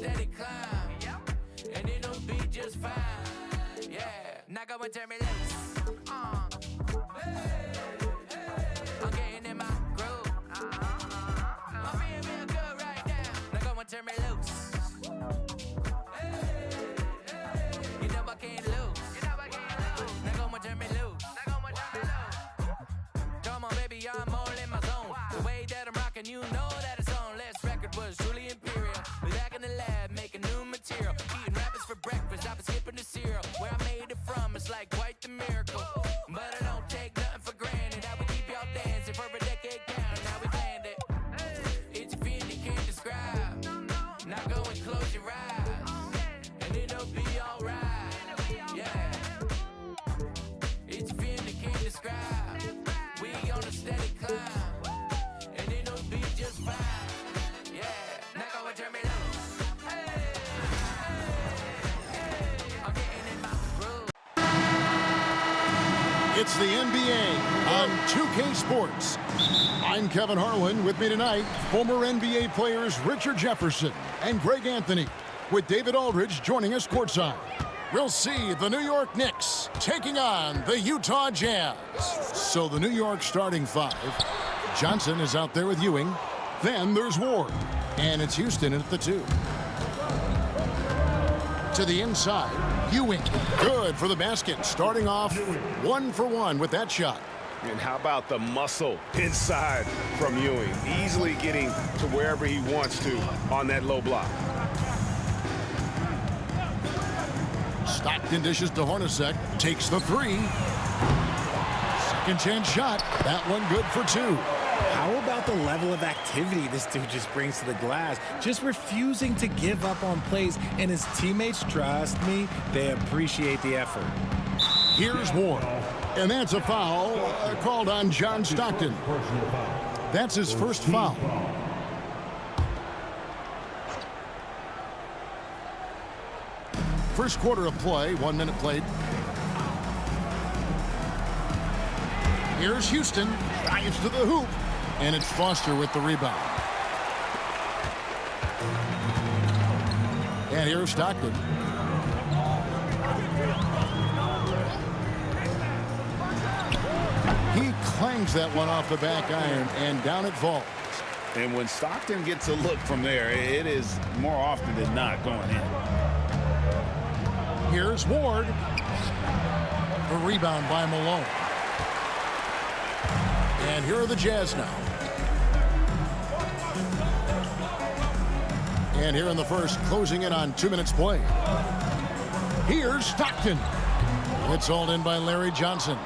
steady climb, and it'll be just fine. Yeah, now go and turn me loose. I'm getting in my groove. I'm being real good right now. Now go and turn me loose. You know I can't lose. Now go and turn me loose. Come on, baby, I'm all in my zone. The way that I'm rocking, you know that it's on. Last record was truly imperial. We back in the lab, making new material. Eating rappers for breakfast, I was skipping the cereal. Where I made it from, it's like quite the miracle. But I don't take nothing for granted. I would keep y'all dancing for a decade count. Now we planned it. It's a feeling you can't describe. Now go and close your eyes, and it'll be alright. Yeah. It's a feeling you can't describe. We on a steady climb, and it'll be just fine. Yeah. Now go and turn me loose. I'm getting in my groove. It's the NBA on 2K Sports. I'm Kevin Harlan. With me tonight, former NBA players Richard Jefferson and Greg Anthony, with David Aldridge joining us courtside. We'll see the New York Knicks taking on the Utah Jazz. So the New York starting five. Johnson is out there with Ewing. Then there's Ward. And it's Houston at the 2. To the inside, Ewing. Good for the basket. Starting off 1 for 1 with that shot. And how about the muscle inside from Ewing? Easily getting to wherever he wants to on that low block. Stockton dishes to Hornacek. Takes the 3. Second chance shot. That one good for 2. How about the level of activity this dude just brings to the glass? Just refusing to give up on plays, and his teammates, trust me, they appreciate the effort. Here's Ward. And that's a foul called on John Stockton. That's his first foul. First quarter of play, 1 minute played. Here's Houston, drives to the hoop, and it's Foster with the rebound. And here's Stockton. He clangs that one off the back iron, and down it falls. And when Stockton gets a look from there, it is more often than not going in. Here's Ward. A rebound by Malone. And here are the Jazz now. And here in the first, closing in on 2 minutes play. Here's Stockton. It's hauled in by Larry Johnson.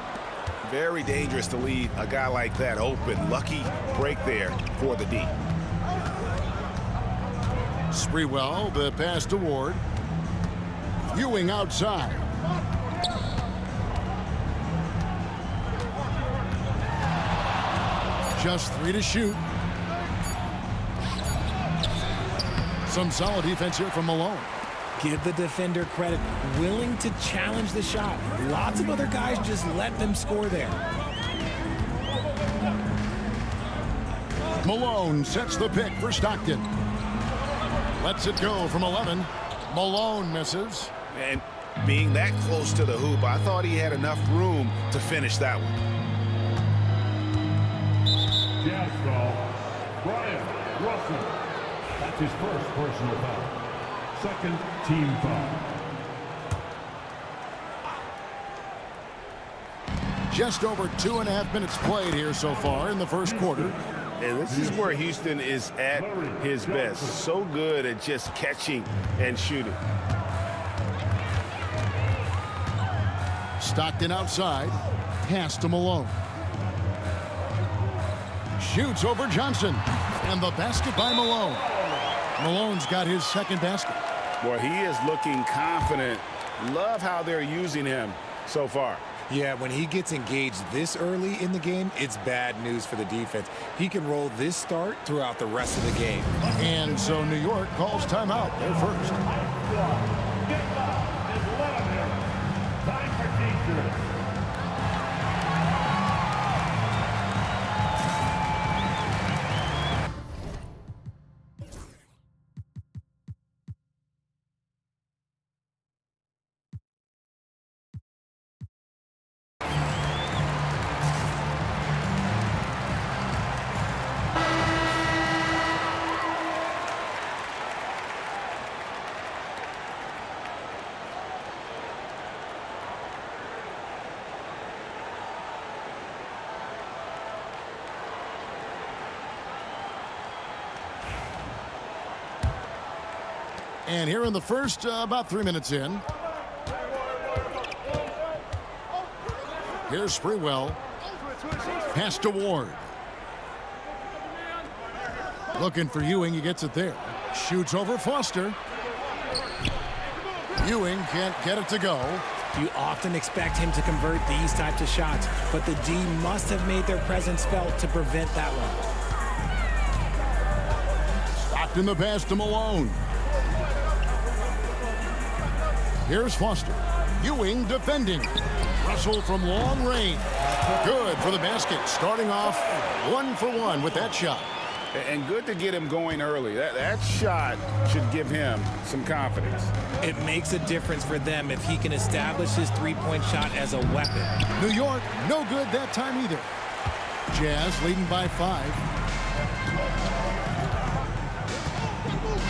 Very dangerous to leave a guy like that open. Lucky break there for the D. Sprewell, the pass to Ward. Ewing outside. Just 3 to shoot. Some solid defense here from Malone. Give the defender credit, willing to challenge the shot. Lots of other guys just let them score there. Malone sets the pick for Stockton. Lets it go from 11. Malone misses. And being that close to the hoop, I thought he had enough room to finish that one. Jazz foul, Brian Russell. That's his first personal foul. Second team foul. Just over 2.5 minutes played here so far in the first quarter. And this is where Houston is at his best. So good at just catching and shooting. Stockton outside. Pass to Malone. Shoots over Johnson. And the basket by Malone. Malone's got his second basket. Boy, he is looking confident. Love how they're using him so far. Yeah, when he gets engaged this early in the game, it's bad news for the defense. He can roll this start throughout the rest of the game. And so New York calls timeout. They're first. Time for T-shirt. And here in the first, about 3 minutes in. Here's Sprewell. Pass to Ward. Looking for Ewing. He gets it there. Shoots over Foster. Ewing can't get it to go. You often expect him to convert these types of shots, but the D must have made their presence felt to prevent that one. Stockton the pass to Malone. Here's Foster. Ewing defending. Russell from long range. Good for the basket. Starting off 1 for 1 with that shot. And good to get him going early. That shot should give him some confidence. It makes a difference for them if he can establish his three-point shot as a weapon. New York, no good that time either. Jazz leading by 5.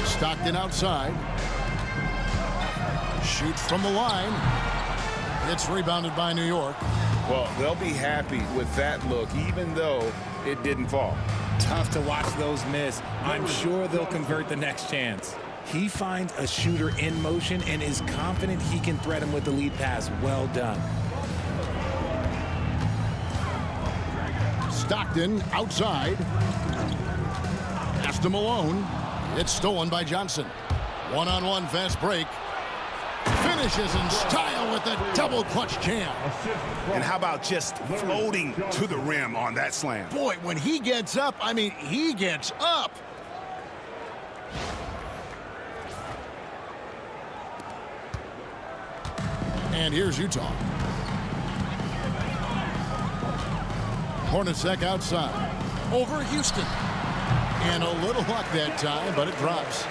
Stockton outside. Shoots from the line. It's rebounded by New York. Well, they'll be happy with that look, even though it didn't fall. Tough to watch those miss. I'm sure they'll convert the next chance. He finds a shooter in motion and is confident he can thread him with the lead pass. Well done. Stockton outside. Pass to Malone. It's stolen by Johnson. One-on-one fast break. Finishes in style with a double clutch jam. And how about just floating to the rim on that slam? Boy, when he gets up, I mean, he gets up. And here's Utah. Hornacek outside. Over Houston. And a little luck that time, but it drops.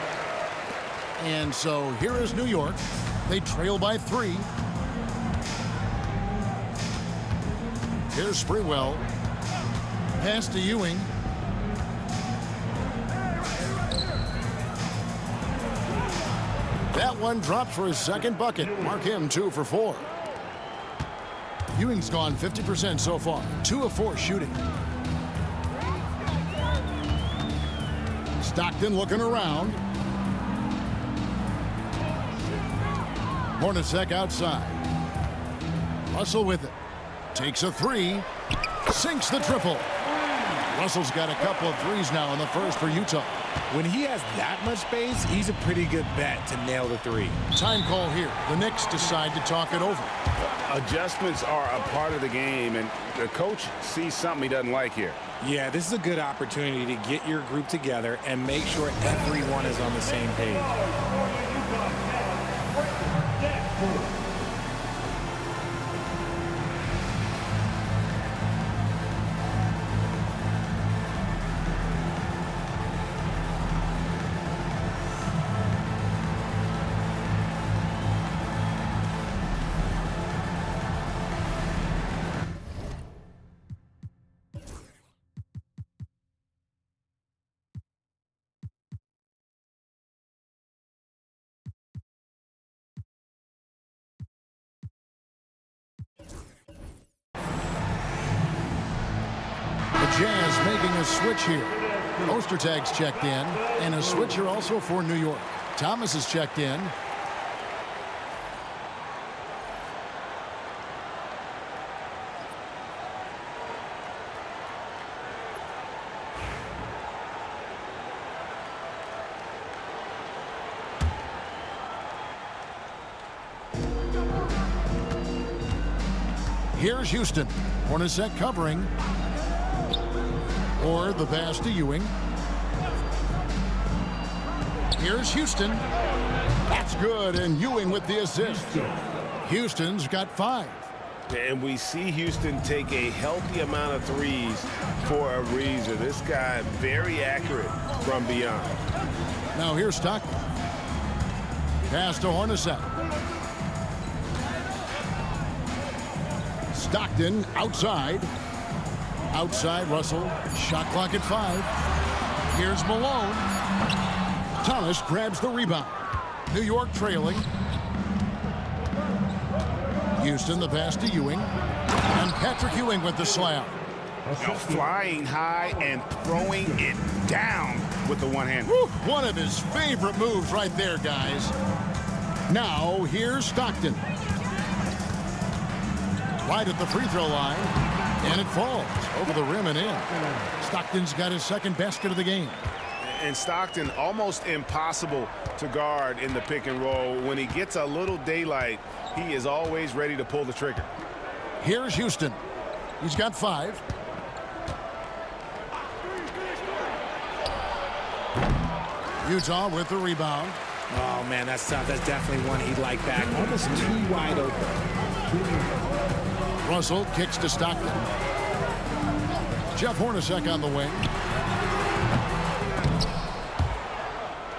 And so here is New York. They trail by 3. Here's Sprewell. Pass to Ewing. That one dropped for his second bucket. Mark him 2 for 4. Ewing's gone 50% so far. 2 of 4 shooting. Stockton looking around. Hornacek outside. Russell with it. Takes a 3. Sinks the triple. Russell's got a couple of threes now in the first for Utah. When he has that much space, he's a pretty good bet to nail the 3. Time call here. The Knicks decide to talk it over. Adjustments are a part of the game, and the coach sees something he doesn't like here. Yeah, this is a good opportunity to get your group together and make sure everyone is on the same page. Jazz making a switch here. Ostertag's checked in, and a switch here also for New York. Thomas is checked in. Here's Houston. Hornacek covering. Or the pass to Ewing. Here's Houston. That's good, and Ewing with the assist. Houston's got 5. And we see Houston take a healthy amount of threes for a reason. This guy very accurate from beyond. Now here's Stockton. Pass to Hornacek. Stockton outside. Outside Russell. Shot clock at 5. Here's Malone. Thomas grabs the rebound. New York trailing. Houston the pass to Ewing. And Patrick Ewing with the slam. Now flying high and throwing it down. with the one-hand. One of his favorite moves right there, guys. Now, here's Stockton. Right at the free throw line, and it falls over the rim and in. Stockton's got his second basket of the game. And Stockton almost impossible to guard in the pick and roll. When he gets a little daylight, he is always ready to pull the trigger. Here's Houston. He's got 5. Utah with the rebound. Oh, man, that's tough. That's definitely one he'd like back. Almost too wide open. Russell kicks to Stockton. Jeff Hornacek on the wing.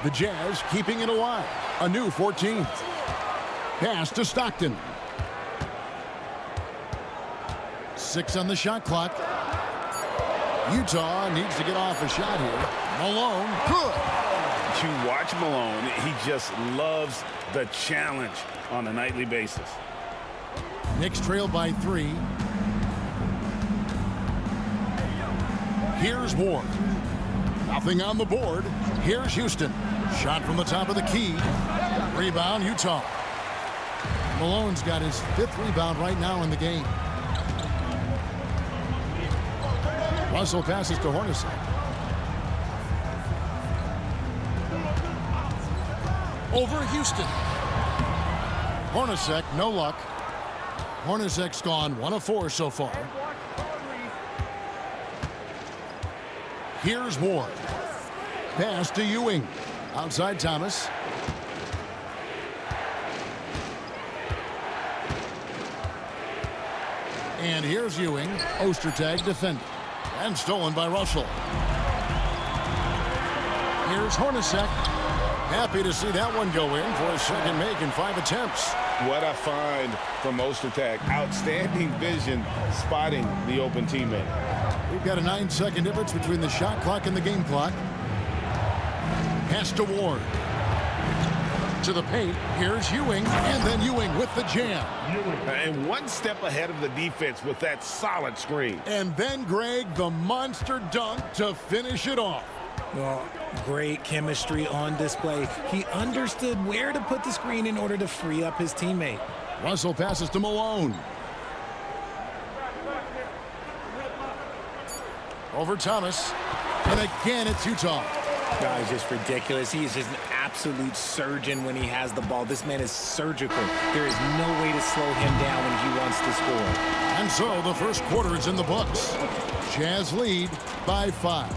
The Jazz keeping it alive. A new 14th. Pass to Stockton. 6 on the shot clock. Utah needs to get off a shot here. Malone, good. You watch Malone, he just loves the challenge on a nightly basis. Knicks trail by 3. Here's Ward. Nothing on the board. Here's Houston. Shot from the top of the key. Rebound, Utah. Malone's got his 5th rebound right now in the game. Russell passes to Hornacek. Over Houston. Hornacek, no luck. Hornacek's gone 1 of 4 so far. Here's Ward. Pass to Ewing. Outside Thomas. And here's Ewing. Ostertag defending. And stolen by Russell. Here's Hornacek. Happy to see that one go in for a second make in 5 attempts. What a find from Ostertag. Outstanding vision spotting the open teammate. We've got a 9-second difference between the shot clock and the game clock. Pass to Ward. To the paint. Here's Ewing. And then Ewing with the jam. And one step ahead of the defense with that solid screen. And then, Greg, the monster dunk to finish it off. Well, great chemistry on display. He understood where to put the screen in order to free up his teammate. Russell passes to Malone. Over Thomas. And again, it's Utah. God, it's just ridiculous. He is just an absolute surgeon when he has the ball. This man is surgical. There is no way to slow him down when he wants to score. And so the first quarter is in the books. Jazz lead by 5.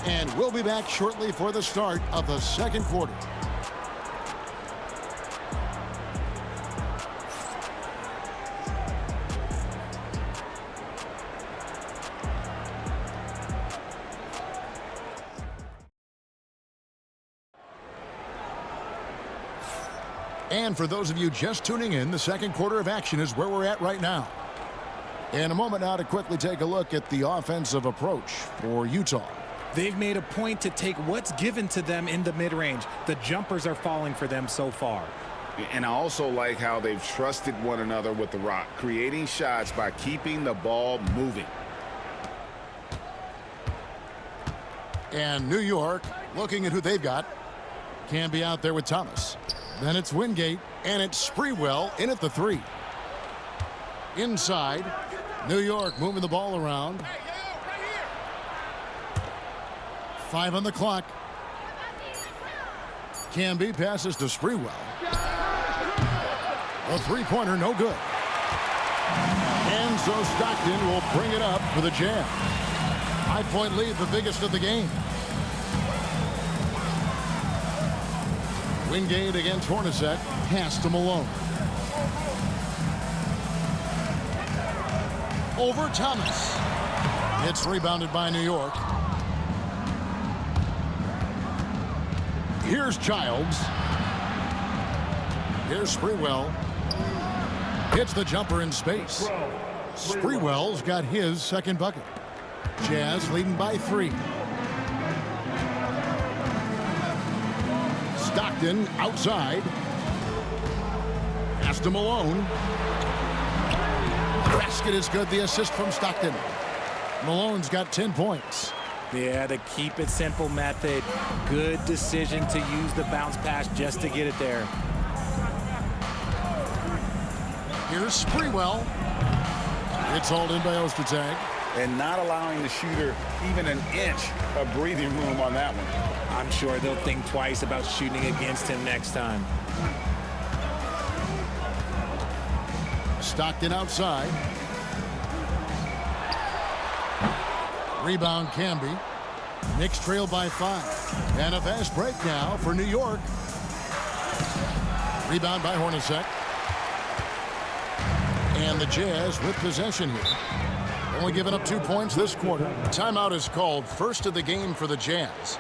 And we'll be back shortly for the start of the second quarter. And for those of you just tuning in, the second quarter of action is where we're at right now. In a moment now to quickly take a look at the offensive approach for Utah. They've made a point to take what's given to them in the mid-range. The jumpers are falling for them so far. And I also like how they've trusted one another with the rock, creating shots by keeping the ball moving. And New York, looking at who they've got, can be out there with Thomas. Then it's Wingate, and it's Sprewell in at the 3. Inside, New York moving the ball around. 5 on the clock. Camby passes to Sprewell. A 3-pointer, no good. And so Stockton will bring it up for the Jazz. 5-point lead, the biggest of the game. Wingate against Hornacek. Pass to Malone. Over Thomas. It's rebounded by New York. Here's Childs. Here's Sprewell. Hits the jumper in space. Sprewell's got his second bucket. Jazz leading by 3. Stockton outside. Pass to Malone. Basket is good. The assist from Stockton. Malone's got 10 points. Yeah, the keep it simple method. Good decision to use the bounce pass just to get it there. Here's Sprewell. It's hauled in by Ostertag. And not allowing the shooter even an inch of breathing room on that one. I'm sure they'll think twice about shooting against him next time. Stockton outside. Rebound Camby. Knicks trail by 5. And a fast break now for New York. Rebound by Hornacek. And the Jazz with possession here. Only giving up 2 points this quarter. Timeout is called, first of the game for the Jazz.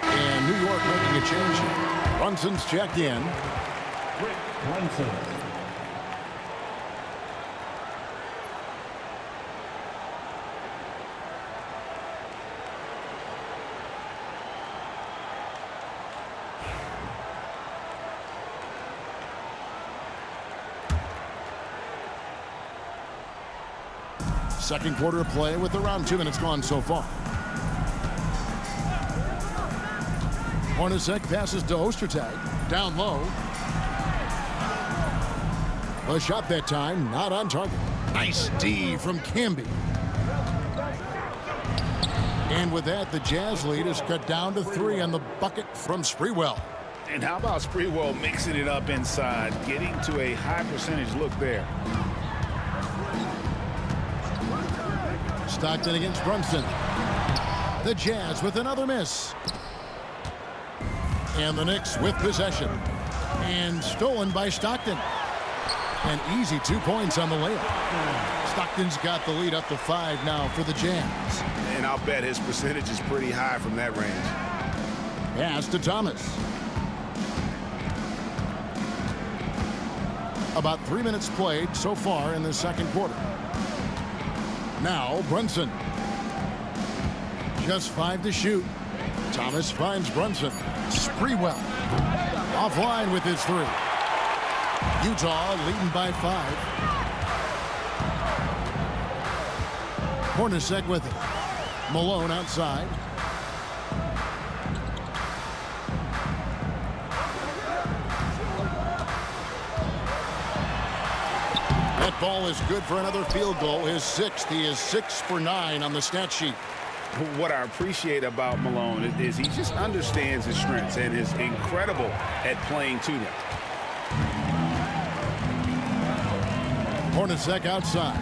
And New York making a change here. Brunson's checked in. Brunson. Second quarter of play with around 2 minutes gone so far. Hornacek passes to Ostertag. Down low. A shot that time, not on target. Nice D from Camby. And with that, the Jazz lead is cut down to 3 on the bucket from Sprewell. And how about Sprewell mixing it up inside, getting to a high percentage look there. Stockton against Brunson. The Jazz with another miss. And the Knicks with possession. And stolen by Stockton. An easy 2 points on the layup. Stockton's got the lead up to 5 now for the Jazz. And I'll bet his percentage is pretty high from that range. Pass to Thomas. About 3 minutes played so far in the second quarter. Now Brunson. Just 5 to shoot. Thomas finds Brunson. Sprewell offline with his 3. Utah leading by 5. Hornacek with it. Malone outside. That ball is good for another field goal. His 6th. He is 6 for 9 on the stat sheet. What I appreciate about Malone is he just understands his strengths and is incredible at playing to them. Hornacek outside.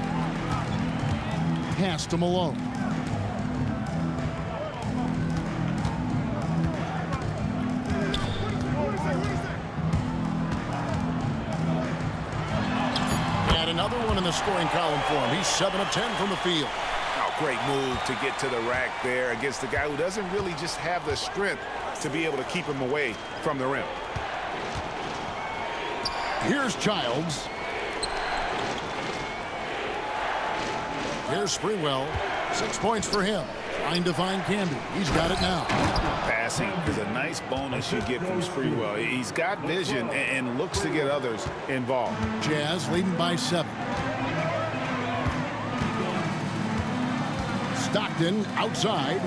Pass to Malone. And another one in the scoring column for him. He's 7 of 10 from the field. Oh, great move to get to the rack there against the guy who doesn't really just have the strength to be able to keep him away from the rim. Here's Childs. Here's Sprewell. 6 points for him. Trying to find Camby. He's got it now. Passing is a nice bonus you get from Sprewell. He's got vision and looks to get others involved. Jazz leading by 7. Stockton outside.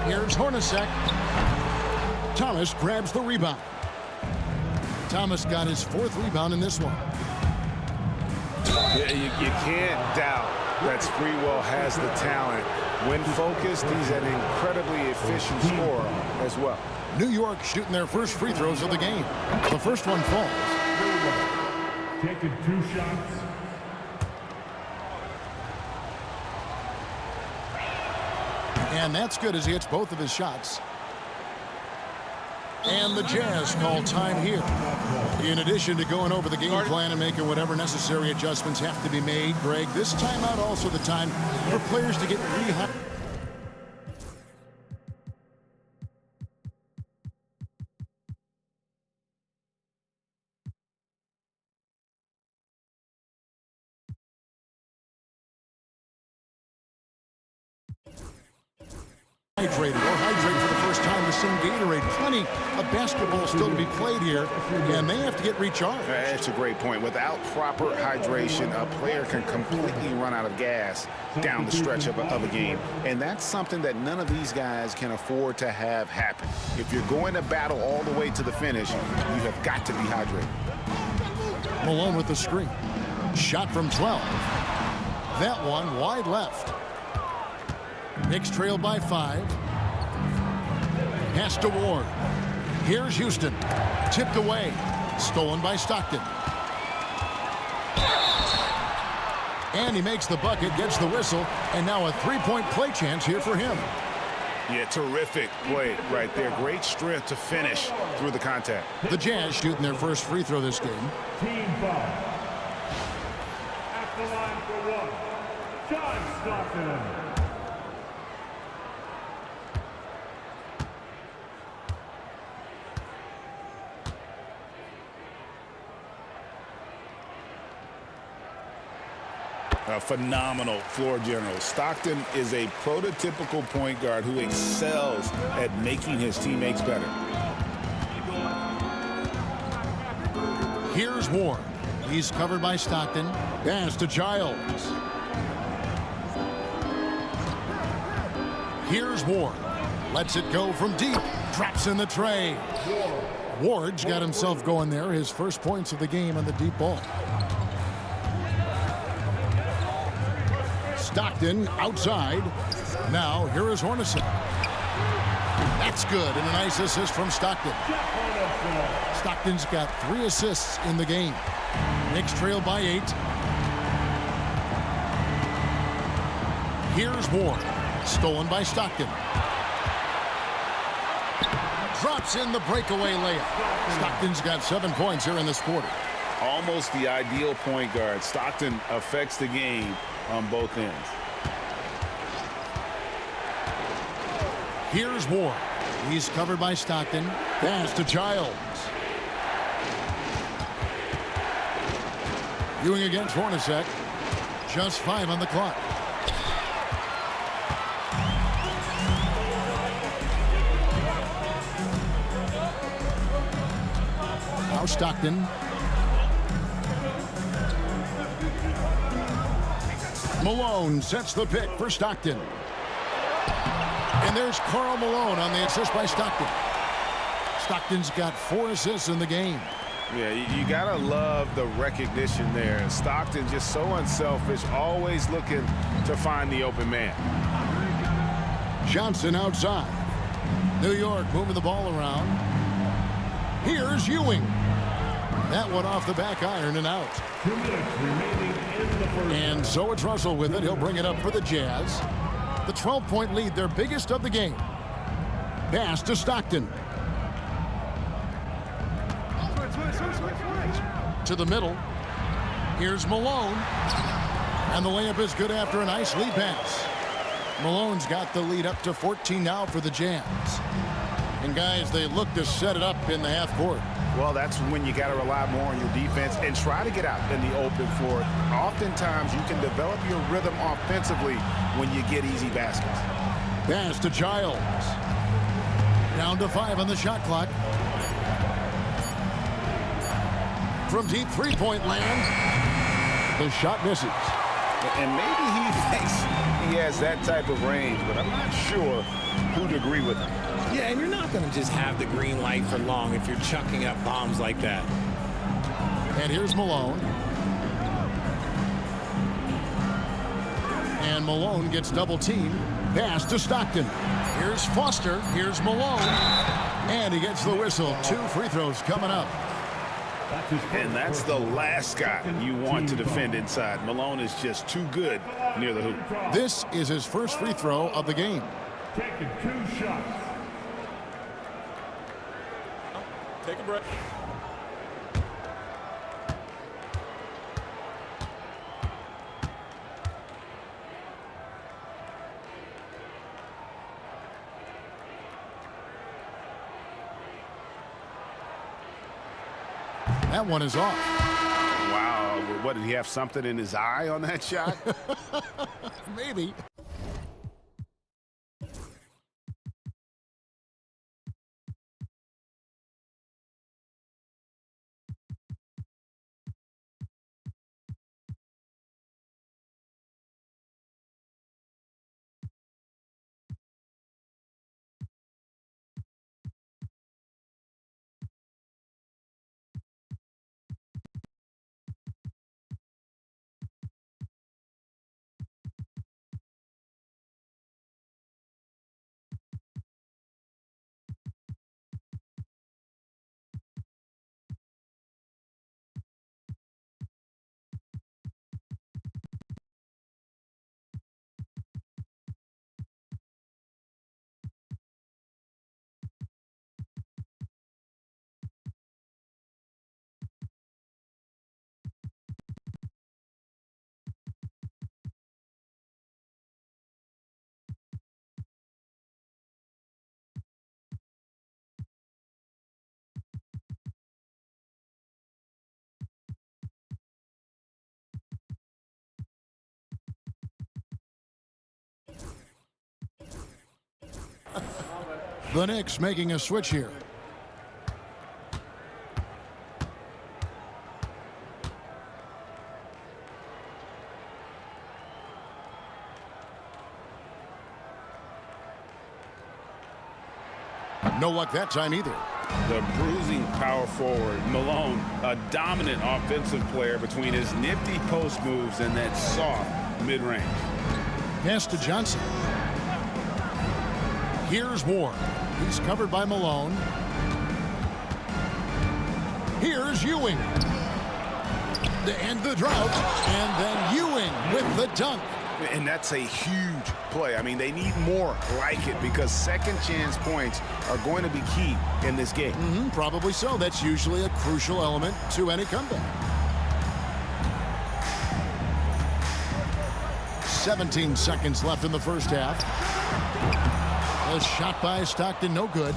Here's Hornacek. Thomas grabs the rebound. Thomas got his 4th rebound in this one. Yeah, you can't doubt that Sprewell has the talent. When focused, he's an incredibly efficient scorer as well. New York shooting their first free throws of the game. The first one falls. Taking 2 shots. And that's good as he hits both of his shots. And the Jazz call time here. In addition to going over the game plan and making whatever necessary adjustments have to be made, Greg, this timeout also the time for players to get rehydrated. dehydrated or hydrate for the first time with some Gatorade. Plenty of basketball still to be played here, and they have to get recharged. That's a great point. Without proper hydration, a player can completely run out of gas down the stretch of a game. And that's something that none of these guys can afford to have happen. If you're going to battle all the way to the finish, you have got to be hydrated. Malone with the screen. Shot from 12. That one wide left. Knicks trail by 5. Pass to Ward. Here's Houston. Tipped away. Stolen by Stockton. And he makes the bucket, gets the whistle, and now a three-point play chance here for him. Yeah, terrific play right there. Great strength to finish through the contact. The Jazz shooting their first free throw this game. Team foul. At the line for one, John Stockton. A phenomenal floor general. Stockton is a prototypical point guard who excels at making his teammates better. Here's Ward. He's covered by Stockton. Pass to Giles. Here's Ward. Lets it go from deep. Drops in the tray. Ward's got himself going there. His first points of the game on the deep ball. Stockton outside. Now here is Hornacek. That's good, and a nice assist from Stockton. Stockton's got 3 assists in the game. Knicks trail by 8. Here's Ward. Stolen by Stockton. Drops in the breakaway layup. Stockton's got 7 points here in this quarter. Almost the ideal point guard. Stockton affects the game on both ends. Here's Ward. He's covered by Stockton. Pass to Giles. Ewing against Hornacek. Just 5 on the clock. Now Stockton. Malone sets the pick for Stockton. And there's Karl Malone on the assist by Stockton. Stockton's got 4 assists in the game. Yeah, you gotta love the recognition there. Stockton just so unselfish, always looking to find the open man. Johnson outside. New York moving the ball around. Here's Ewing. That one off the back iron and out. 2 minutes remaining in the first. And so it's Russell with it. He'll bring it up for the Jazz. The 12-point lead, their biggest of the game. Pass to Stockton. To the middle. Here's Malone. And the layup is good after a nice lead pass. Malone's got the lead up to 14 now for the Jazz. And guys, they look to set it up in the half court. Well, that's when you got to rely more on your defense and try to get out in the open floor. Oftentimes, you can develop your rhythm offensively when you get easy baskets. Pass to Giles. Down to 5 on the shot clock. From deep three-point land, the shot misses. And maybe he thinks he has that type of range, but I'm not sure who'd agree with him. Yeah, and you're not going to just have the green light for long if you're chucking up bombs like that. And here's Malone. And Malone gets double-teamed. Pass to Stockton. Here's Foster. Here's Malone. And he gets the whistle. 2 free throws coming up. And that's the last guy you want to defend inside. Malone is just too good near the hoop. This is his first free throw of the game. Taking 2 shots. Take a break. That one is off. Wow. What, did he have something in his eye on that shot? Maybe. The Knicks making a switch here. No luck that time either. The bruising power forward, Malone, a dominant offensive player between his nifty post moves and that soft mid-range. Pass to Johnson. Here's Ward. He's covered by Malone. Here's Ewing. To end the drought. And then Ewing with the dunk. And that's a huge play. I mean, they need more like it because second chance points are going to be key in this game. Probably so. That's usually a crucial element to any comeback. 17 seconds left in the first half. A shot by Stockton, no good.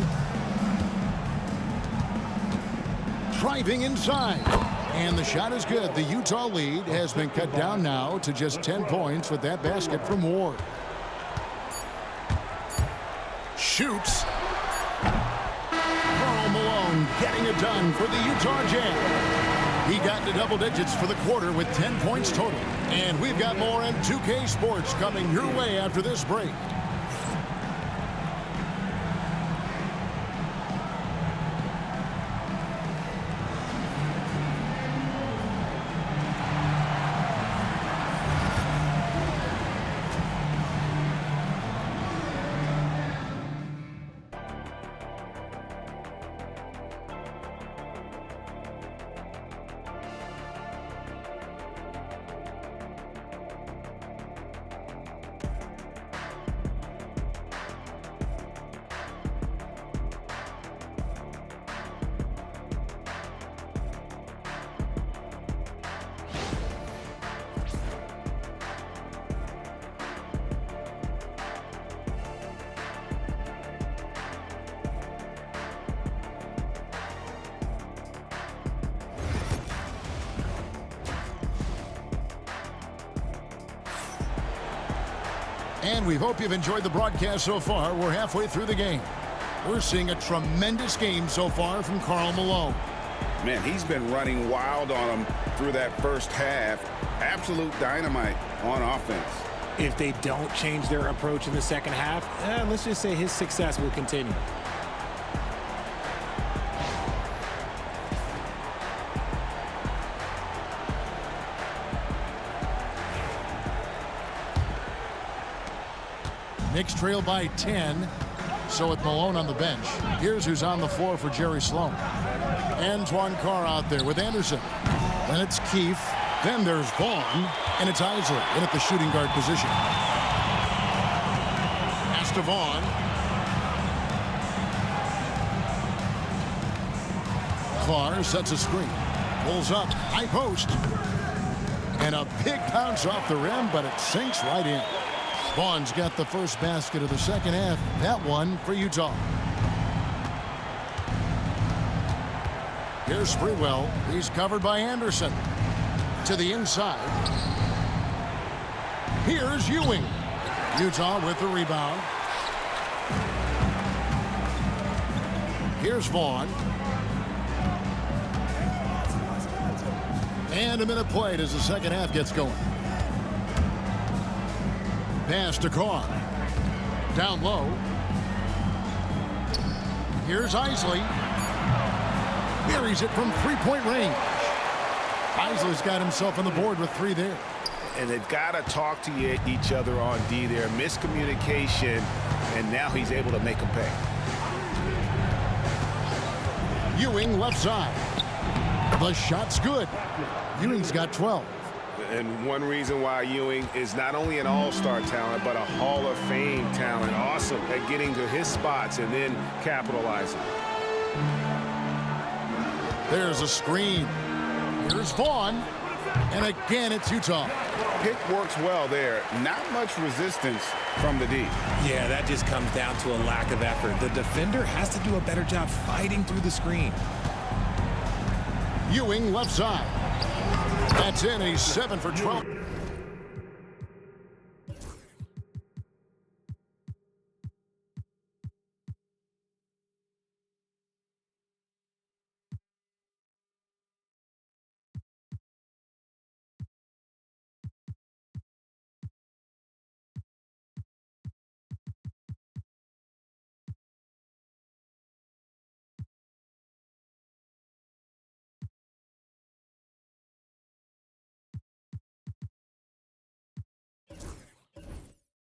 Driving inside. And the shot is good. The Utah lead has been cut down now to just 10 points with that basket from Ward. Shoots. Karl Malone getting it done for the Utah Jazz. He got into double digits for the quarter with 10 points total. And we've got more in 2K Sports coming your way after this break. And we hope you've enjoyed the broadcast so far. We're halfway through the game. We're seeing a tremendous game so far from Karl Malone. Man, he's been running wild on them through that first half. Absolute dynamite on offense. If they don't change their approach in the second half, let's just say his success will continue. Knicks trail by 10. So with Malone on the bench, here's who's on the floor for Jerry Sloan. Antoine Carr out there with Anderson. Then it's Keefe. Then there's Vaughn. And it's Isley in at the shooting guard position. Pass to Vaughn. Clark sets a screen. Pulls up. High post. And a big bounce off the rim, but it sinks right in. Vaughn's got the first basket of the second half. That one for Utah. Here's Sprewell. He's covered by Anderson. To the inside. Here's Ewing. Utah with the rebound. Here's Vaughn. And a minute played as the second half gets going. Pass to Carr. Down low. Here's Isley. Buries it from three-point range. Isley's got himself on the board with 3 there. And they've got to talk to each other on D there. Miscommunication, and now he's able to make them pay. Ewing left side. The shot's good. Ewing's got 12. And one reason why Ewing is not only an all-star talent, but a Hall of Fame talent. Awesome at getting to his spots and then capitalizing. There's a screen. Here's Vaughn. And again, it's Utah. Pick works well there. Not much resistance from the D. Yeah, that just comes down to a lack of effort. The defender has to do a better job fighting through the screen. Ewing left side. That's in. He's 7 for 12.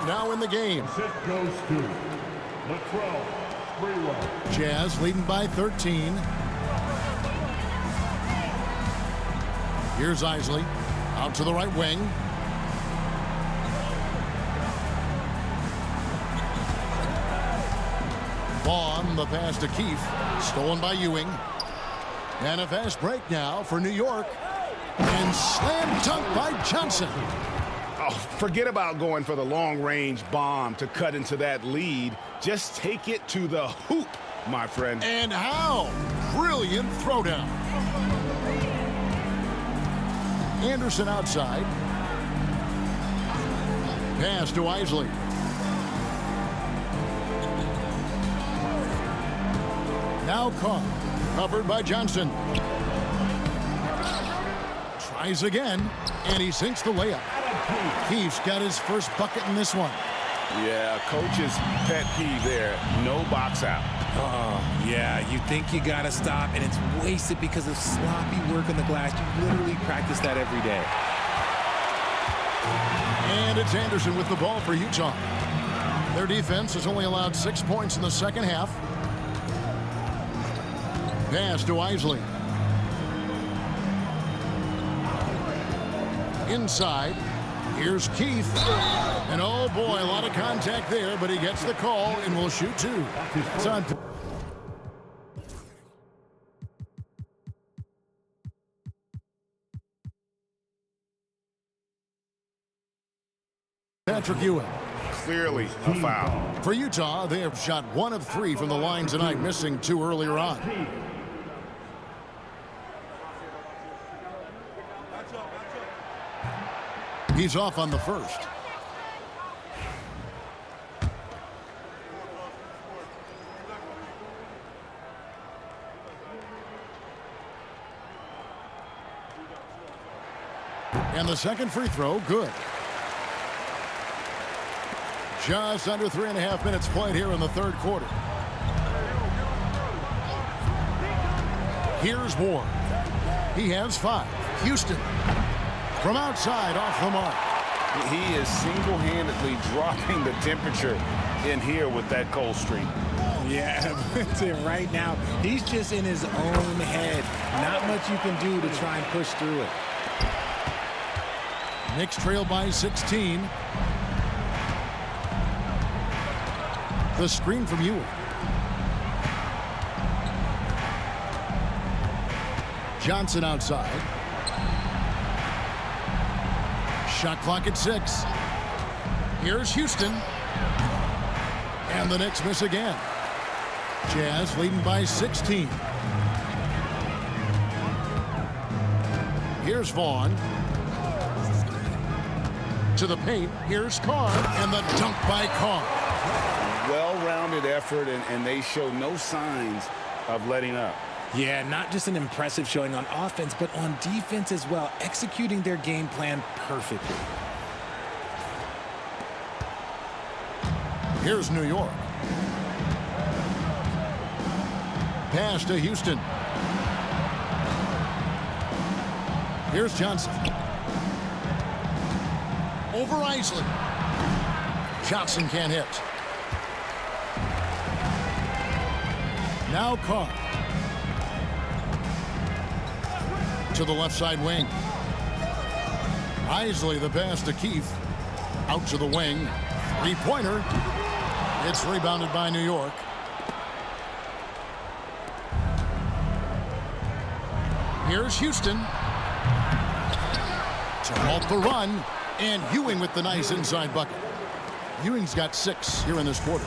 now in the game. Assist goes to Latrell Sprewell. Jazz leading by 13. Here's Isley out to the right wing. Vaughn, the pass to Keefe, stolen by Ewing. And a fast break now for New York. And slam dunk by Johnson. Oh, forget about going for the long-range bomb to cut into that lead. Just take it to the hoop, my friend. And how? Brilliant throwdown. Anderson outside. Pass to Isley. Now caught. Covered by Johnson. Tries again, and he sinks the layup. Keefe's got his first bucket in this one. Yeah, coach's pet peeve there. No box out. Oh, yeah, you think you got to stop, and it's wasted because of sloppy work on the glass. You literally practice that every day. And it's Anderson with the ball for Utah. Their defense has only allowed 6 points in the second half. Pass to Isley. Inside. Here's Keefe. And oh boy, a lot of contact there, but he gets the call and will shoot two. It's on. Patrick Ewing. Clearly a foul. For Utah, they have shot 1 of 3 from the line tonight, missing 2 earlier on. He's off on the first. And the second free throw, good. Just under 3.5 minutes played here in the third quarter. Here's Ward. He has 5. Houston. From outside, off the mark. He is single-handedly dropping the temperature in here with that cold streak. Yeah, right now, he's just in his own head. Not much you can do to try and push through it. Knicks trail by 16. The screen from Ewing. Johnson outside. Shot clock at 6. Here's Houston. And the Knicks miss again. Jazz leading by 16. Here's Vaughn. To the paint. Here's Carr. And the dunk by Carr. Well-rounded effort, and they show no signs of letting up. Yeah, not just an impressive showing on offense, but on defense as well, executing their game plan perfectly. Here's New York. Pass to Houston. Here's Johnson. Over Isley. Johnson can't hit. Now Carr. To the left side wing. Isley the pass to Keefe. Out to the wing. Three-pointer. It's rebounded by New York. Here's Houston. To halt the run. And Ewing with the nice inside bucket. Ewing's got 6 here in this quarter.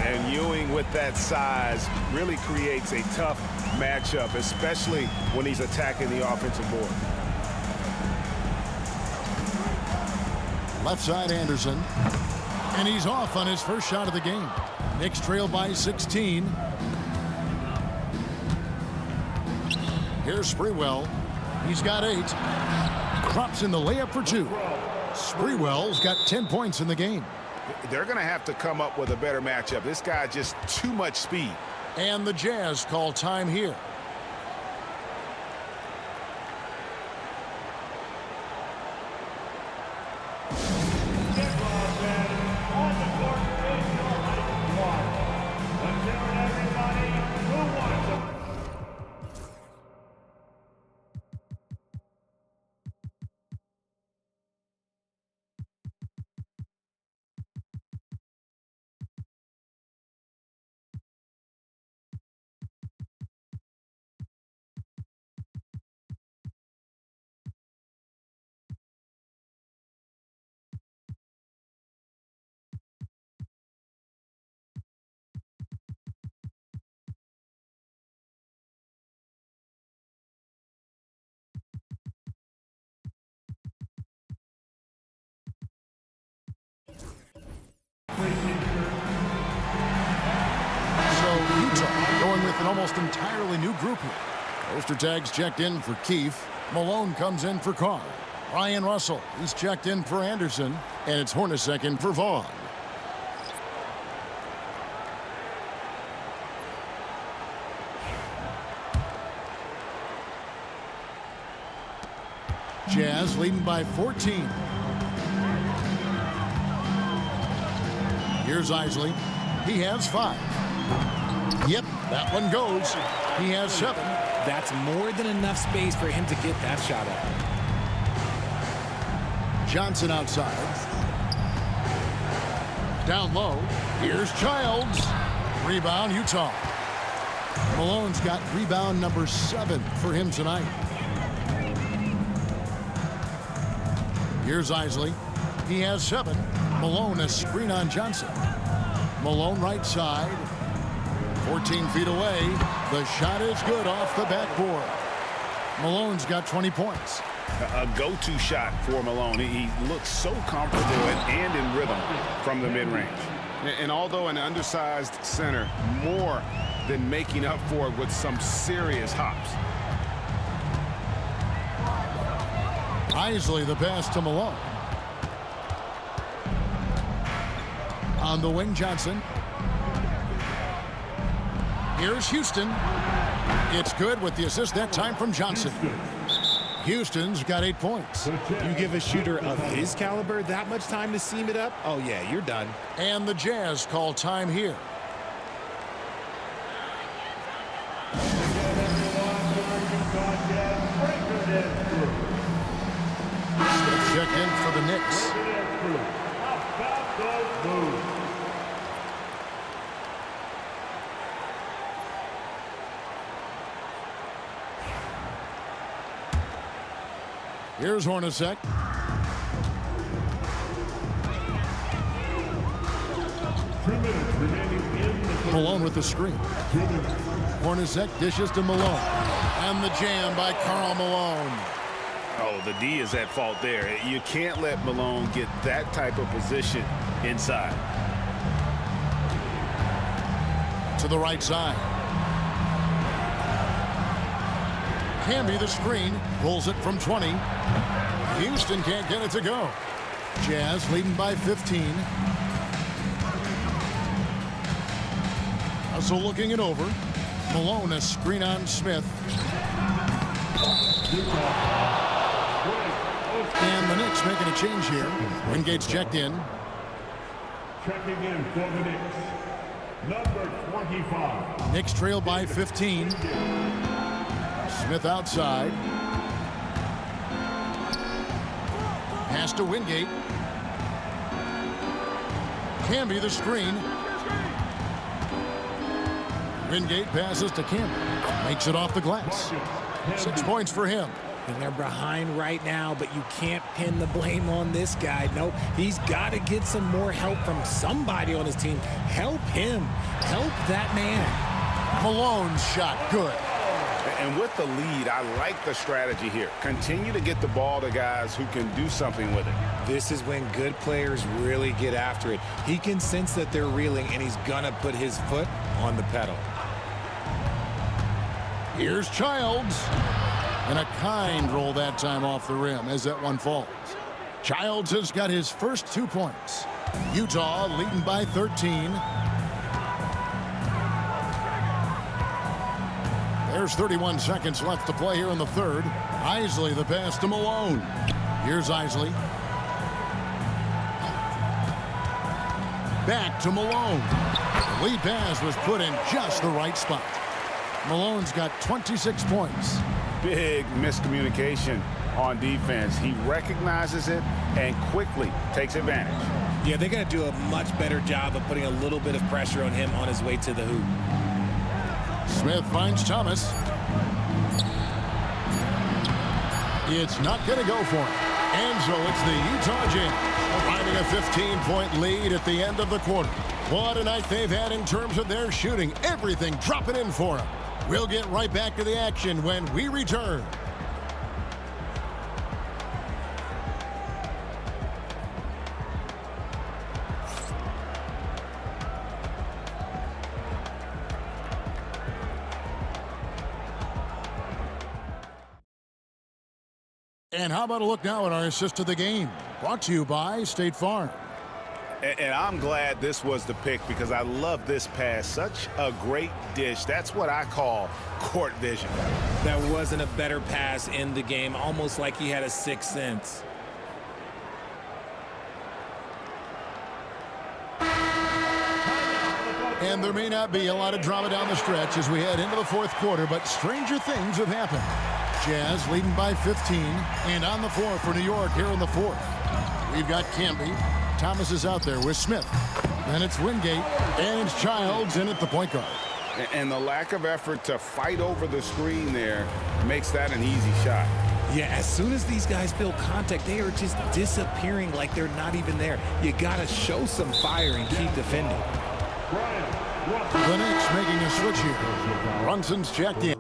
And Ewing with that size really creates a tough matchup, especially when he's attacking the offensive board. Left side Anderson. And he's off on his first shot of the game. Knicks trail by 16. Here's Sprewell. He's got 8. Drops in the layup for 2. Sprewell's got 10 points in the game. They're going to have to come up with a better matchup. This guy just too much speed. And the Jazz call time here. with an almost entirely new group here. Poster tags checked in for Keefe. Malone comes in for Carr. Ryan Russell, he's checked in for Anderson. And it's Hornacek in for Vaughn. Jazz leading by 14. Here's Isley. He has 5. Yep, that one goes. He has 7. That's more than enough space for him to get that shot up. Johnson outside. Down low. Here's Childs. Rebound, Utah. Malone's got rebound number 7 for him tonight. Here's Isley. He has 7. Malone a screen on Johnson. Malone right side. 14 feet away. The shot is good off the backboard. Malone's got 20 points. A go-to shot for Malone. He looks so comfortable and in rhythm from the mid-range. And although an undersized center, more than making up for it with some serious hops. Isley the pass to Malone. On the wing, Johnson. Here's Houston. It's good with the assist that time from Johnson. Houston's got 8 points. You give a shooter of his caliber that much time to seam it up? Oh, yeah, you're done. And the Jazz call time here. Smith checked in for the Knicks. Here's Hornacek. Malone with the screen. Hornacek dishes to Malone. And the jam by Karl Malone. Oh, the D is at fault there. You can't let Malone get that type of position inside. To the right side. Camby the screen. Pulls it from 20. Houston can't get it to go. Jazz leading by 15. Russell looking it over. Malone a screen on Smith. And the Knicks making a change here. Wingate's checked in. Checking in for the Knicks, number 25. Knicks trail by 15. Smith outside. Pass to Wingate. Camby the screen. Wingate passes to Camby. Makes it off the glass. 6 points for him. And they're behind right now, but you can't pin the blame on this guy. Nope, he's got to get some more help from somebody on his team. Help him. Help that man. Malone's shot good. And with the lead, I like the strategy here. Continue to get the ball to guys who can do something with it. This is when good players really get after it. He can sense that they're reeling, and he's going to put his foot on the pedal. Here's Childs. And a kind roll that time off the rim as that one falls. Childs has got his first 2 points. Utah leading by 13. There's 31 seconds left to play here in the third. Isley the pass to Malone. Here's Isley. Back to Malone. The lead pass was put in just the right spot. Malone's got 26 points. Big miscommunication on defense. He recognizes it and quickly takes advantage. Yeah, they got to do a much better job of putting a little bit of pressure on him on his way to the hoop. Smith finds Thomas. It's not going to go for him. And so it's the Utah Jazz riding a 15-point lead at the end of the quarter. What a night they've had in terms of their shooting. Everything dropping in for them. We'll get right back to the action when we return. And how about a look now at our assist of the game? Brought to you by State Farm. And I'm glad this was the pick because I love this pass. Such a great dish. That's what I call court vision. There wasn't a better pass in the game, almost like he had a sixth sense. And there may not be a lot of drama down the stretch as we head into the fourth quarter, but stranger things have happened. Jazz leading by 15, and on the floor for New York here in the fourth. We've got Camby. Thomas is out there with Smith. Then it's Wingate, and it's Childs in at the point guard. And the lack of effort to fight over the screen there makes that an easy shot. Yeah, as soon as these guys feel contact, they are just disappearing like they're not even there. You got to show some fire and keep defending. The Knicks making a switch here. Brunson's checked in.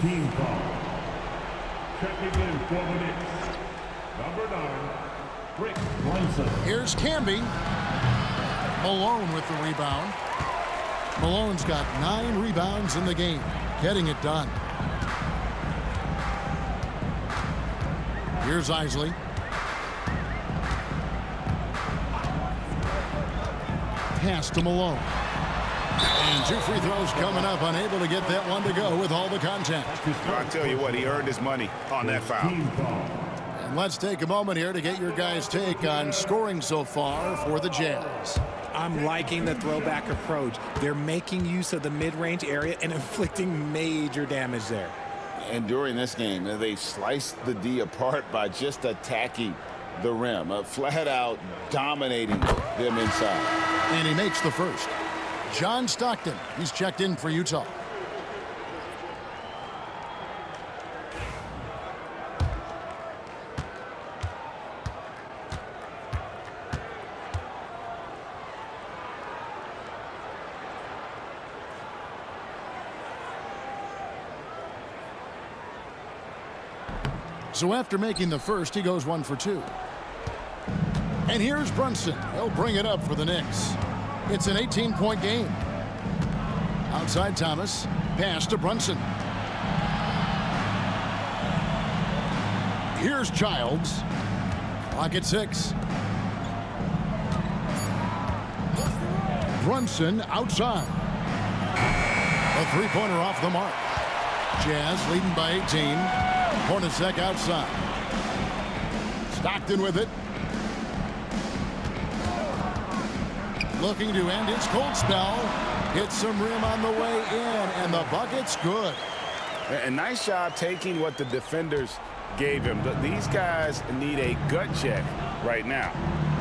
Team foul. Checking in for the Knicks. Number 9, Rick Brunson. Here's Camby. Malone with the rebound. Malone's got 9 rebounds in the game, getting it done. Here's Isley. Pass to Malone. And 2 free throws coming up, unable to get that one to go with all the contact. I'll tell you what, he earned his money on that foul. And let's take a moment here to get your guys' take on scoring so far for the Jazz. I'm liking the throwback approach. They're making use of the mid-range area and inflicting major damage there. And during this game, they sliced the D apart by just attacking the rim, flat out dominating them inside. And he makes the first. John Stockton, he's checked in for Utah. So after making the first, he goes 1 for 2. And here's Brunson. He'll bring it up for the Knicks. It's an 18-point game. Outside Thomas. Pass to Brunson. Here's Childs. Clock at 6. Brunson outside. A three-pointer off the mark. Jazz leading by 18. Hornacek outside. Stockton with it. Looking to end its cold spell. Hits some rim on the way in, and the bucket's good. A nice job taking what the defenders gave him. These guys need a gut check right now.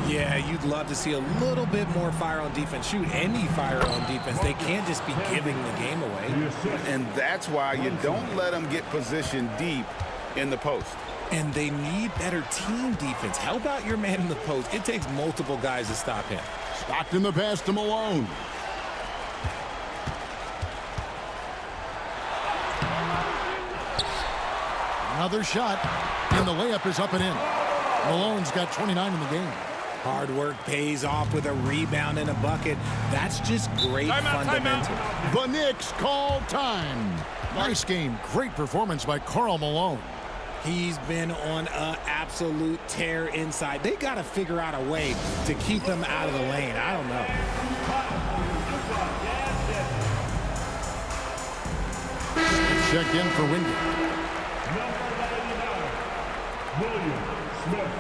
Yeah, you'd love to see a little bit more fire on defense. Shoot, any fire on defense. They can't just be giving the game away. And that's why you don't let them get positioned deep in the post. And they need better team defense. Help out your man in the post. It takes multiple guys to stop him. Stockton the pass to Malone. Another shot, and the layup is up and in. Malone's got 29 in the game. Hard work pays off with a rebound and a bucket. That's just great fundamental. The Knicks call time. Nice game. Great performance by Karl Malone. He's been on an absolute tear inside. They got to figure out a way to keep him out of the lane. I don't know. Checked in for Wingate. William Smith.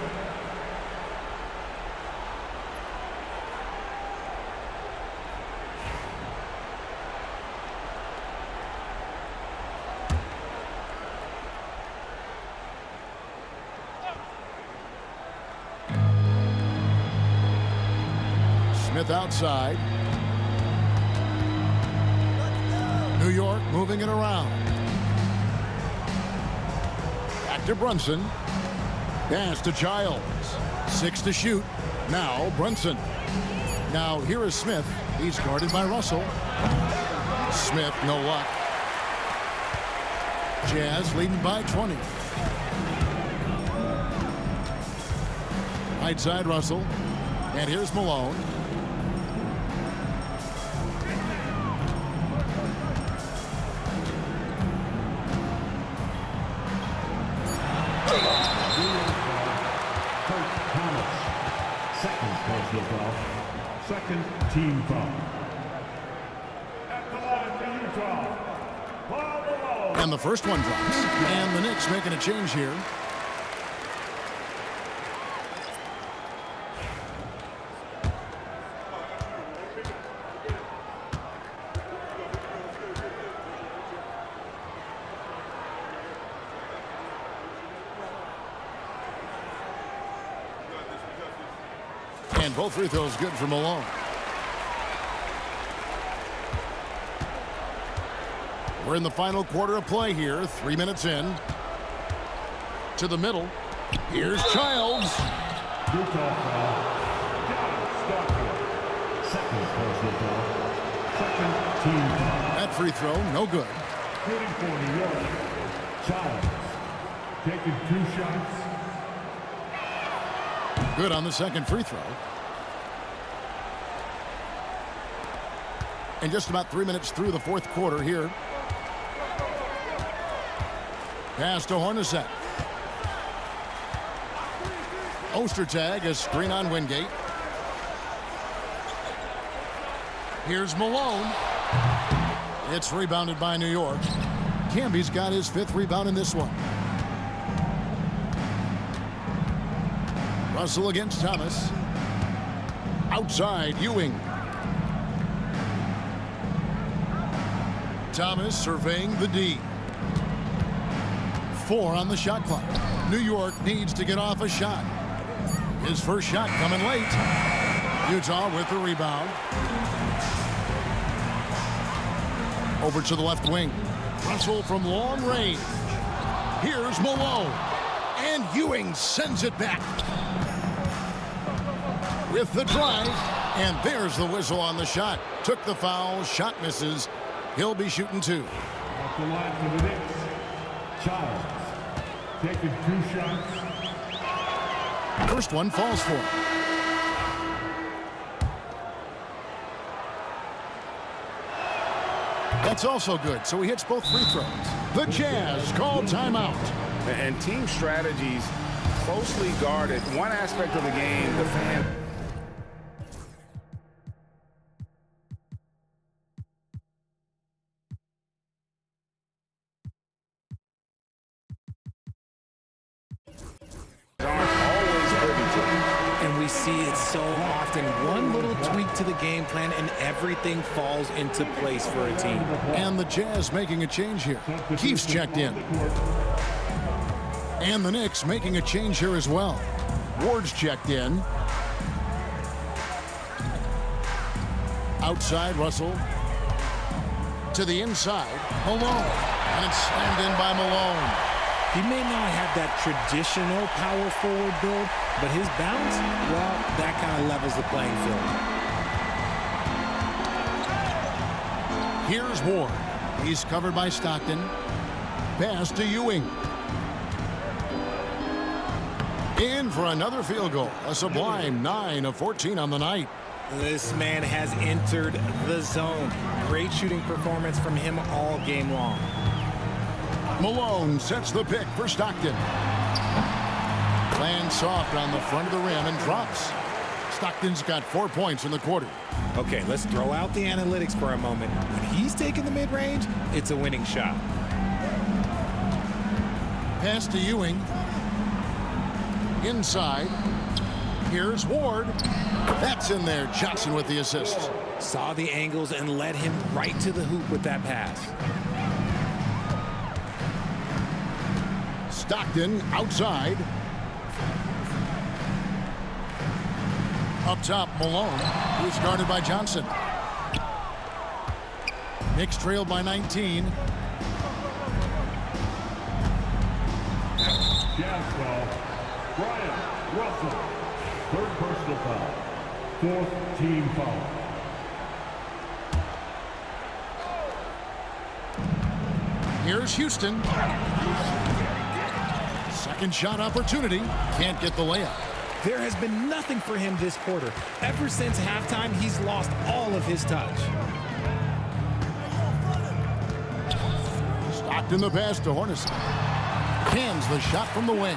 Smith outside. New York moving it around. Back to Brunson. Pass to Childs. 6 to shoot. Now Brunson. Now here is Smith. He's guarded by Russell. Smith, no luck. Jazz leading by 20. Right side, Russell. And here's Malone. Second personal foul. Second team foul. At the line for Utah, Paul Malone. And the first one drops. And the Knicks making a change here. And both free throws good for Malone. We're in the final quarter of play here. 3 minutes in. To the middle. Here's Childs. Utah foul. Second personal foul. Second team foul. That free throw, no good. Shooting for New York. Childs. Taking 2 shots. Good on the second free throw. And just about 3 minutes through the fourth quarter here. Pass to Hornacek. Ostertag, a screen on Wingate. Here's Malone. It's rebounded by New York. Camby's got his 5th rebound in this one. Russell against Thomas. Outside, Ewing. Thomas surveying the D. 4 on the shot clock. New York needs to get off a shot. His first shot coming late. Utah with the rebound. Over to the left wing. Russell from long range. Here's Malone. And Ewing sends it back. With the drive. And there's the whistle on the shot. Took the foul. Shot misses. He'll be shooting 2. Off the line for the Knicks. Childs. Taking 2 shots. First one falls for him. That's also good, so he hits both free throws. The Jazz call timeout. And team strategies closely guarded. One aspect of the game, the fan. And we see it so often. One little tweak to the game plan and everything falls into place for a team. And the Jazz making a change here. Keefe's checked in. And the Knicks making a change here as well. Ward's checked in. Outside, Russell. To the inside, Malone. And it's slammed in by Malone. He may not have that traditional power forward build, but his bounce, well, that kind of levels the playing field. Here's Ward. He's covered by Stockton. Pass to Ewing. In for another field goal. A sublime 9 of 14 on the night. This man has entered the zone. Great shooting performance from him all game long. Malone sets the pick for Stockton. Lands soft on the front of the rim and drops. Stockton's got 4 points in the quarter. Okay, let's throw out the analytics for a moment. When he's taking the mid-range, it's a winning shot. Pass to Ewing. Inside. Here's Ward. That's in there. Johnson with the assist. Saw the angles and led him right to the hoop with that pass. Stockton outside. Up top, Malone, who's guarded by Johnson. Knicks trailed by 19. Jazz foul. Brian Russell. 3rd personal foul. 4th team foul. Here's Houston. Second shot opportunity. Can't get the layup. There has been nothing for him this quarter. Ever since halftime, he's lost all of his touch. Stockton the pass to Hornacek. Cans the shot from the wing.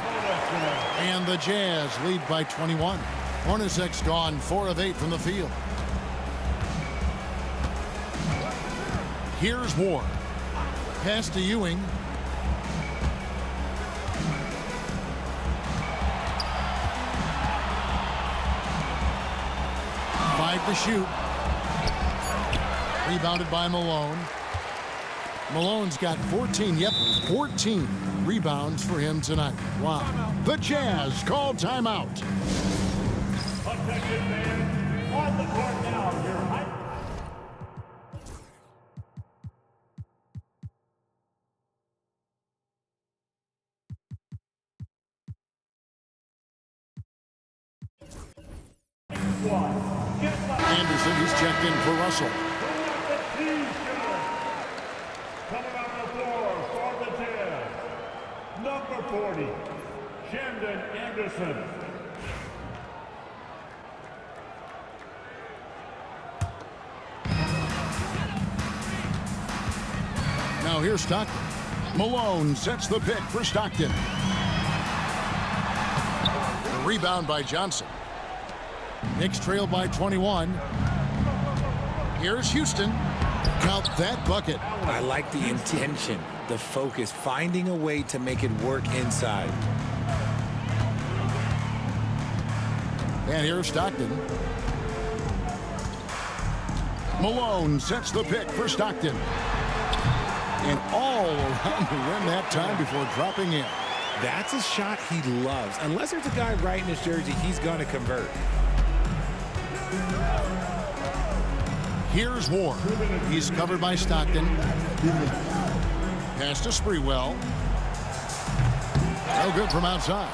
And the Jazz lead by 21. Hornacek's gone 4 of 8 from the field. Here's Ward. Pass to Ewing. Five to shoot. Rebounded by Malone. Malone's got 14, 14 rebounds for him tonight. Wow. The Jazz call timeout. Attention fans, on the court now, your height. Anderson, he's checked in for Russell. Coming on the floor for the Jazz, number 40, Shandon Anderson. Now here's Stockton. Malone sets the pick for Stockton. A rebound by Johnson. Knicks trail by 21. Here's Houston. Count that bucket. I like the intention, the focus, finding a way to make it work inside. And here's Stockton. Malone sets the pick for Stockton. And all around the rim that time before dropping in. That's a shot he loves. Unless there's a guy right in his jersey, he's going to convert. Here's Ward. He's covered by Stockton. Pass to Sprewell. No good from outside.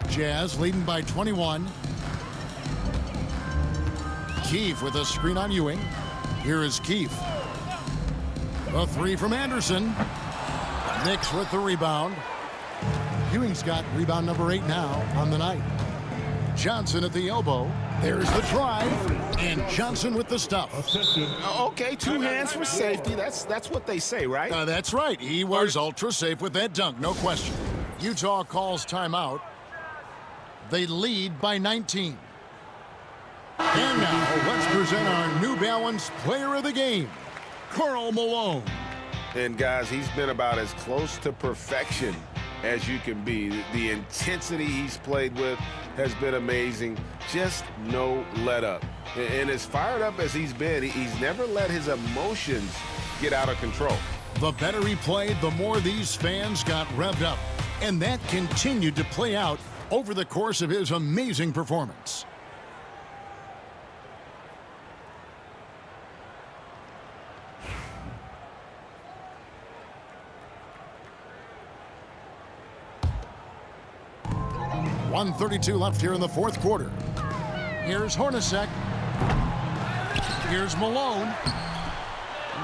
Jazz leading by 21. Keefe with a screen on Ewing. Here is Keefe. A three from Anderson. Knicks with the rebound. Ewing's got rebound number 8 now on the night. Johnson at the elbow. There's the drive. And Johnson with the stuff. Okay, 2 hands for safety. That's what they say, right? That's right. He was ultra safe with that dunk, no question. Utah calls timeout. They lead by 19. And now let's present our New Balance Player of the Game, Karl Malone. And guys, he's been about as close to perfection as you can be. The intensity he's played with has been amazing. Just no let up. And as fired up as he's been, he's never let his emotions get out of control. The better he played, the more these fans got revved up. And that continued to play out over the course of his amazing performance. .132 left here in the fourth quarter. Here's Hornacek. Here's Malone.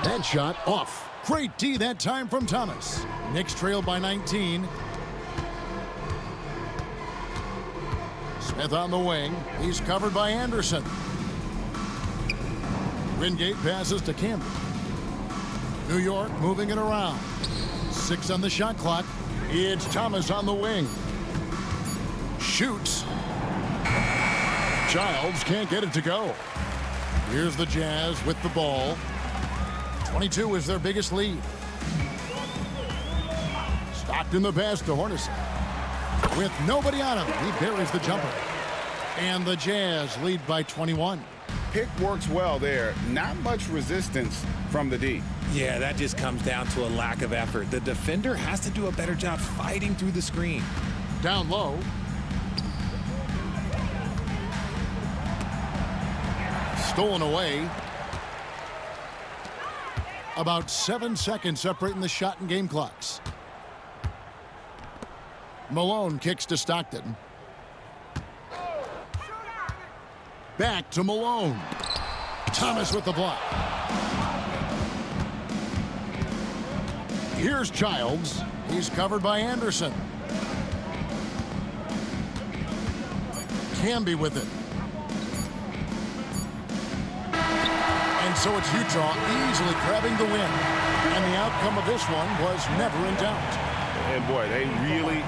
That shot off. Great D that time from Thomas. Knicks trail by 19. Smith on the wing. He's covered by Anderson. Wingate passes to Campbell. New York moving it around. 6 on the shot clock. It's Thomas on the wing. Shoots. Childs can't get it to go. Here's the Jazz with the ball. 22 is their biggest lead. Stockton the pass to Hornacek. With nobody on him, he buries the jumper. And the Jazz lead by 21. Pick works well there. Not much resistance from the D. Yeah, that just comes down to a lack of effort. The defender has to do a better job fighting through the screen. Down low. Stolen away. About 7 seconds separating the shot and game clocks. Malone kicks to Stockton. Back to Malone. Thomas with the block. Here's Childs. He's covered by Anderson. Camby with it. And so it's Utah easily grabbing the win. And the outcome of this one was never in doubt. And boy, they really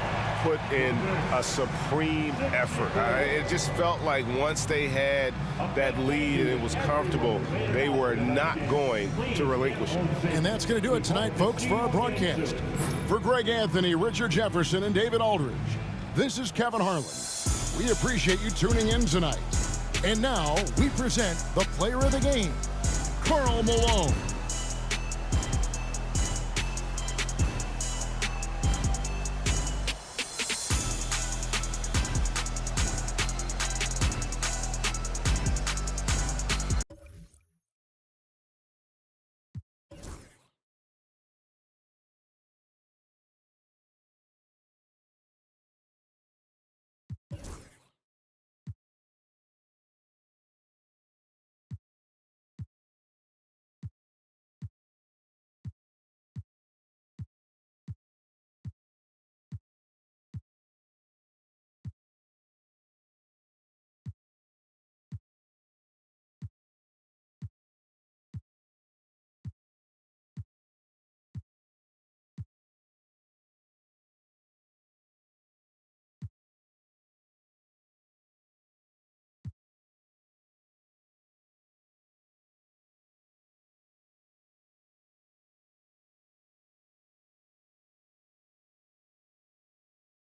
put in a supreme effort. It just felt like once they had that lead and it was comfortable, they were not going to relinquish it. And that's going to do it tonight, folks, for our broadcast. For Greg Anthony, Richard Jefferson, and David Aldridge, this is Kevin Harlan. We appreciate you tuning in tonight. And now we present the player of the game, Karl Malone.